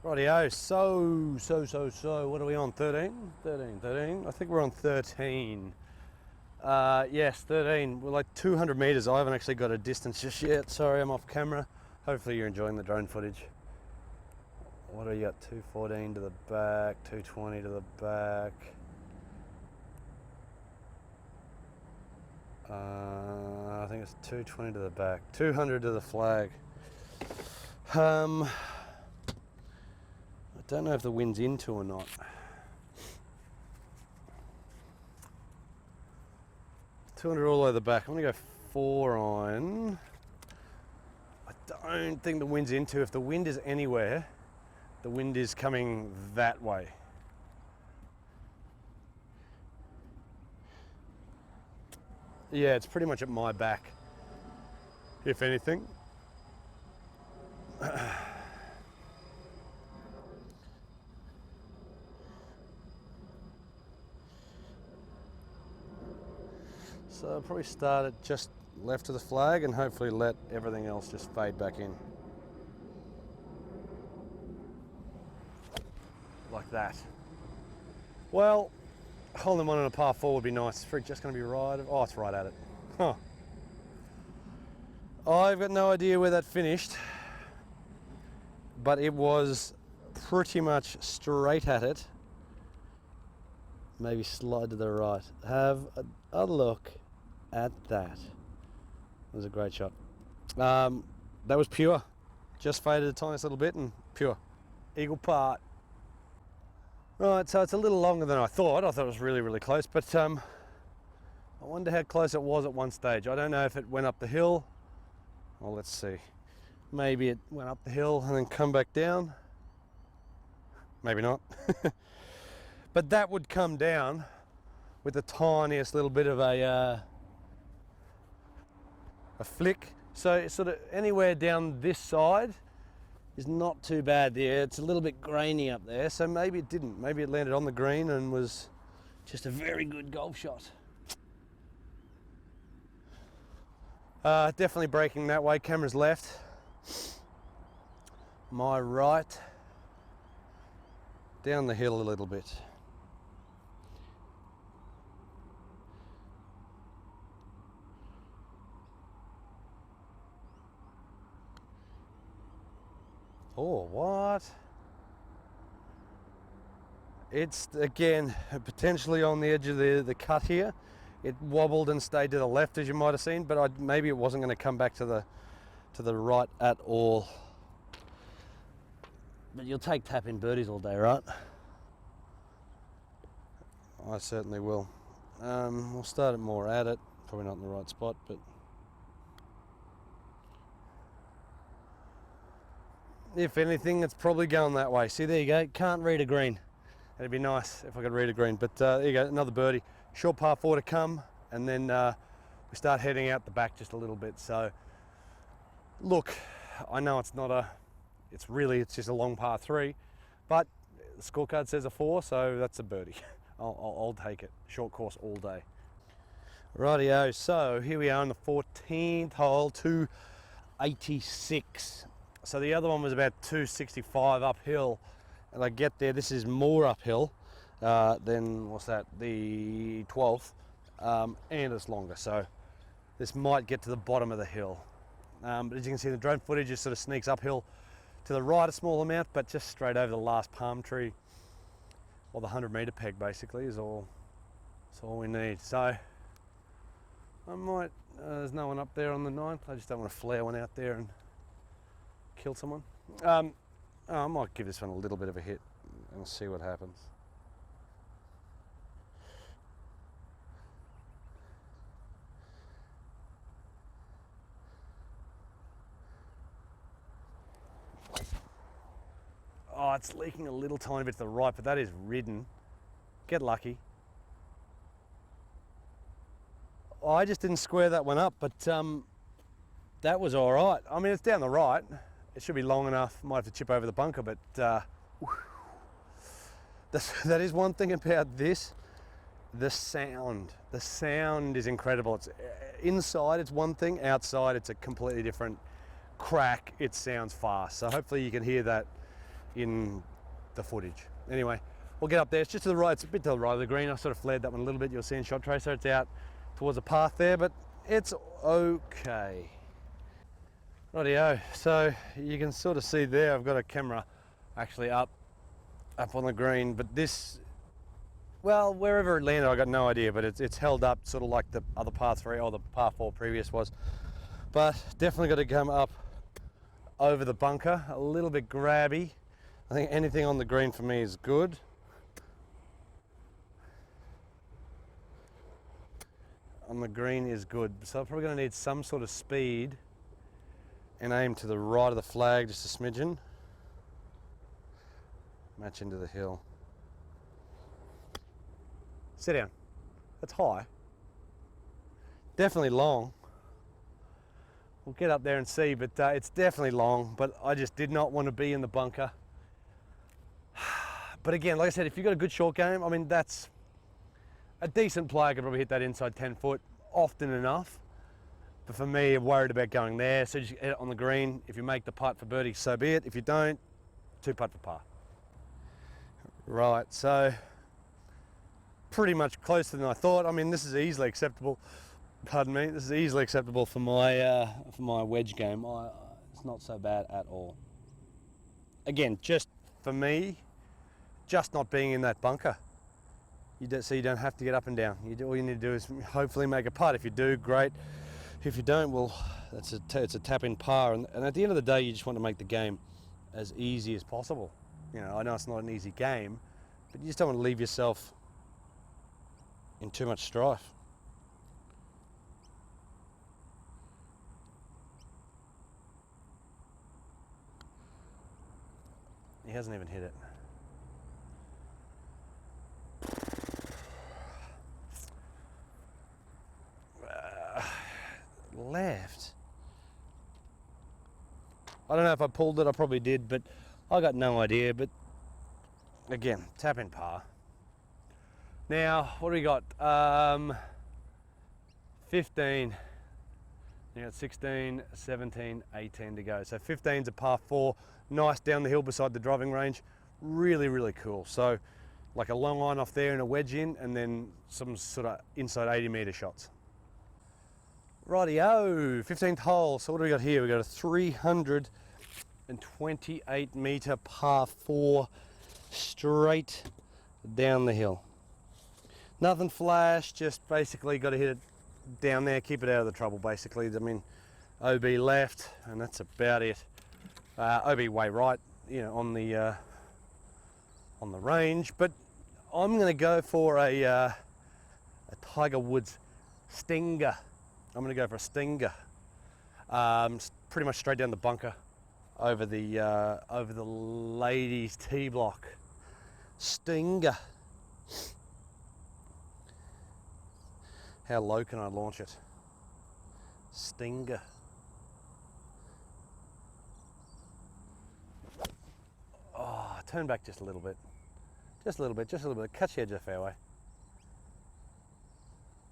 Rightio, so, what are we on, 13? 13. I think we're on 13. Yes, 13. We're like 200 metres. I haven't actually got a distance just yet. Sorry, I'm off camera. Hopefully you're enjoying the drone footage. What do you got? 214 to the back, 220 to the back. I think it's 220 to the back, 200 to the flag. I don't know if the wind's into or not. 200 all the way to the back. I'm going to go 4 iron. I don't think the wind's into. If the wind is anywhere, the wind is coming that way. Yeah, it's pretty much at my back, if anything. So I'll probably start it just left of the flag and hopefully let everything else just fade back in. Like that. Well, holding one on a par 4 would be nice. It's just going to be right. Oh, it's right at it. Huh. I've got no idea where that finished, but it was pretty much straight at it. Maybe slide to the right. Have a look at that. It was a great shot. That was pure. Just faded a tiniest little bit and pure. Eagle part. Right, so it's a little longer than I thought. I thought it was really, really close, but I wonder how close it was at one stage. I don't know if it went up the hill. Well, let's see. Maybe it went up the hill and then come back down. Maybe not. But that would come down with the tiniest little bit of a flick. So it's sort of anywhere down this side is not too bad there. It's a little bit grainy up there, so maybe it didn't. Maybe it landed on the green and was just a very good golf shot. Definitely breaking that way. Camera's left. My right. Down the hill a little bit. Oh, what? It's, again, potentially on the edge of the cut here. It wobbled and stayed to the left, as you might have seen, but maybe it wasn't going to come back to the right at all. But you'll take tap-in birdies all day, right? I certainly will. We'll start it more at it. Probably not in the right spot, but... if anything, it's probably going that way. See, there you go. Can't read a green. It'd be nice if I could read a green. But there you go, another birdie. Short par 4 to come, and then we start heading out the back just a little bit. So, look, I know it's not it's just a long par 3, but the scorecard says a 4, so that's a birdie. I'll take it. Short course all day. Rightio, so here we are on the 14th hole, 286. So the other one was about 265 uphill, and I get there, this is more uphill than, what's that, the 12th, and it's longer, so this might get to the bottom of the hill. But as you can see, the drone footage just sort of sneaks uphill to the right a small amount, but just straight over the last palm tree, or the 100-metre peg basically, is all we need. So I might, there's no one up there on the 9th, I just don't want to flare one out there and kill someone. I might give this one a little bit of a hit and see what happens. Oh, it's leaking a little tiny bit to the right, but that is ridden. Get lucky. Oh, I just didn't square that one up, but that was all right. I mean, it's down the right. It should be long enough. Might have to chip over the bunker, but that is one thing about this. The sound is incredible. It's inside, it's one thing. Outside, it's a completely different crack. It sounds fast. So hopefully you can hear that in the footage. Anyway, we'll get up there. It's just to the right. It's a bit to the right of the green. I sort of flared that one a little bit. You'll see in Shot Tracer it's out towards the path there, but it's okay. Rightio. So you can sort of see there, I've got a camera actually up on the green, but this, well, wherever it landed, I got no idea, but it's held up sort of like the other par 3 or the par 4 previous was. But definitely got to come up over the bunker, a little bit grabby. I think anything on the green for me is good. On the green is good. So I'm probably going to need some sort of speed and aim to the right of the flag, just a smidgen. Match into the hill. Sit down. That's high. Definitely long. We'll get up there and see, but it's definitely long, but I just did not want to be in the bunker. But again, like I said, if you've got a good short game, I mean, that's a decent player could probably hit that inside 10 foot often enough. But for me, I'm worried about going there. So just hit it on the green. If you make the putt for birdie, so be it. If you don't, 2 putt for par. Right, so pretty much closer than I thought. I mean, this is easily acceptable. Pardon me. This is easily acceptable for my wedge game. It's not so bad at all. Again, just for me, just not being in that bunker. So you don't have to get up and down. All you need to do is hopefully make a putt. If you do, great. If you don't, well, it's a tap in par. And at the end of the day, you just want to make the game as easy as possible. You know, I know it's not an easy game, but you just don't want to leave yourself in too much strife. He hasn't even hit it. Left. I don't know if I pulled it, I probably did, but I got no idea. But again, tap in par. Now, what do we got? 15. You got 16, 17, 18 to go. So 15's a par 4, nice down the hill beside the driving range. Really, really cool. So like a long line off there and a wedge in, and then some sort of inside 80-meter shots. Rightio, 15th hole. So what do we got here? We got a 328-meter par 4 straight down the hill. Nothing flash, just basically got to hit it down there, keep it out of the trouble basically. I mean, OB left, and that's about it. OB way right, you know, on the range. But I'm going to go for a Tiger Woods stinger. I'm going to go for a stinger. Pretty much straight down the bunker, over the ladies' tee block. Stinger. How low can I launch it? Stinger. Oh, turn back just a little bit. Just a little bit, just a little bit. Catch the edge of the fairway.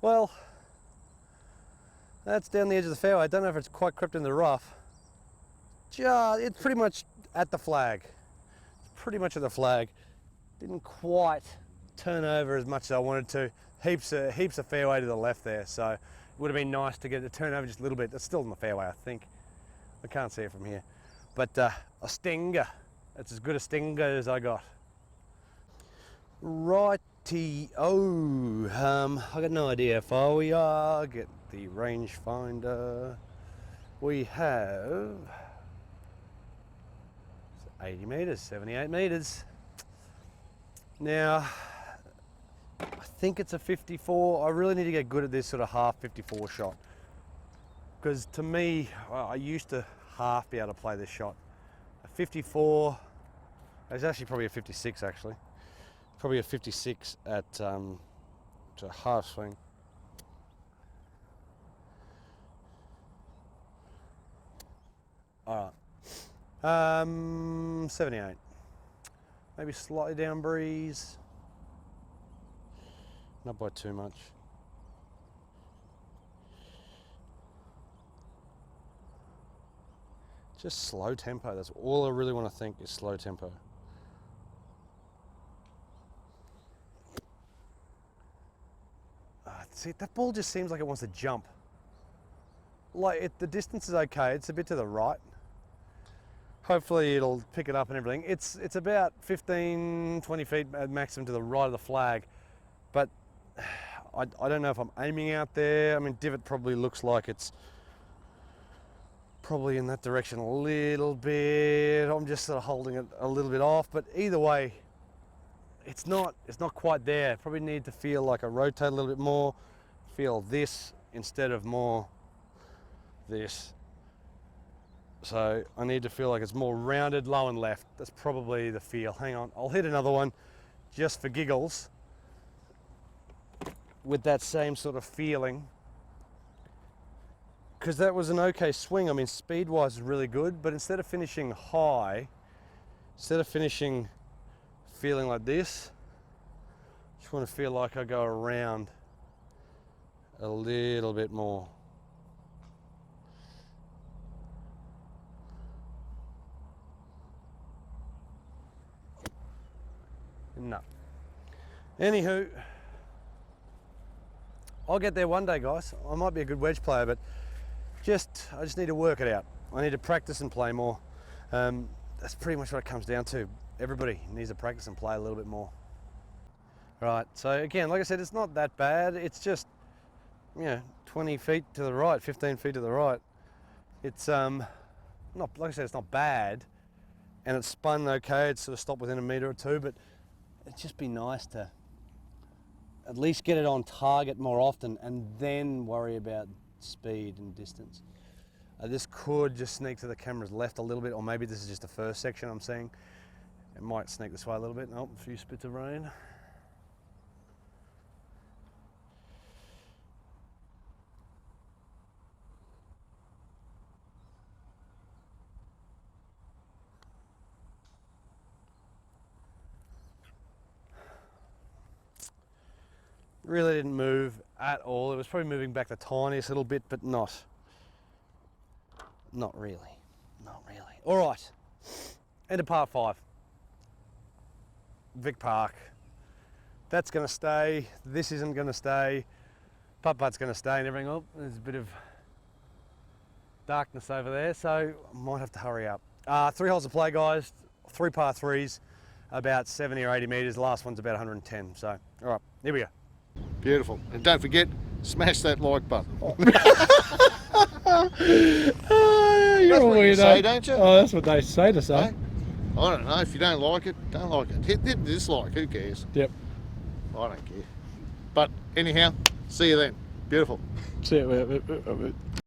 Well, that's down the edge of the fairway. I don't know if it's quite crept in the rough. It's pretty much at the flag. It's pretty much at the flag. Didn't quite turn over as much as I wanted to. Heaps of fairway to the left there, so it would have been nice to get the turn over just a little bit. It's still in the fairway, I think. I can't see it from here. But a stinger. It's as good a stinger as I got. Righty-o. I got no idea how far we are. Get the rangefinder. We have 80 meters, 78 meters. Now, I think it's a 54. I really need to get good at this sort of half 54 shot. Because to me, I used to half be able to play this shot. A 54, it's actually probably a 56 actually. Probably a 56 at to a half swing. All right, 78. Maybe slightly down breeze. Not by too much. Just slow tempo. That's all I really want to think is slow tempo. See, that ball just seems like it wants to jump. Like the distance is okay. It's a bit to the right. Hopefully it'll pick it up and everything. It's about 15, 20 feet at maximum to the right of the flag, but I don't know if I'm aiming out there. I mean, divot probably looks like it's probably in that direction a little bit. I'm just sort of holding it a little bit off, but either way, it's not quite there. Probably need to feel like I rotate a little bit more, feel this instead of more this. So I need to feel like it's more rounded, low and left. That's probably the feel. Hang on, I'll hit another one just for giggles with that same sort of feeling, because that was an okay swing. I mean, speed-wise is really good, but instead of finishing high, instead of finishing feeling like this, just want to feel like I go around a little bit more. No. Anywho, I'll get there one day, guys. I might be a good wedge player, but I just need to work it out. I need to practice and play more. That's pretty much what it comes down to. Everybody needs to practice and play a little bit more. Right, so again, like I said, it's not that bad. It's just, 20 feet to the right, 15 feet to the right. It's not, like I said, it's not bad, and it's spun okay. It's sort of stopped within a metre or two, but it'd just be nice to at least get it on target more often and then worry about speed and distance. This could just sneak to the camera's left a little bit, or maybe this is just the first section I'm seeing. It might sneak this way a little bit. Oh, a few spits of rain. Really didn't move at all. It was probably moving back the tiniest little bit, but not really. Not really. All right, into par 5. Vic Park. That's going to stay. This isn't going to stay. Putt-putt's going to stay and everything. Oh, there's a bit of darkness over there, so I might have to hurry up. 3 holes to play, guys. 3 par 3s, about 70 or 80 metres. The last one's about 110. So, all right, here we go. Beautiful. And don't forget, smash that like button. You're a weirdo. Say, don't you? Oh, that's what they say to say. Hey? I don't know. If you don't like it, don't like it. Hit dislike. Who cares? Yep. I don't care. But anyhow, see you then. Beautiful. See you.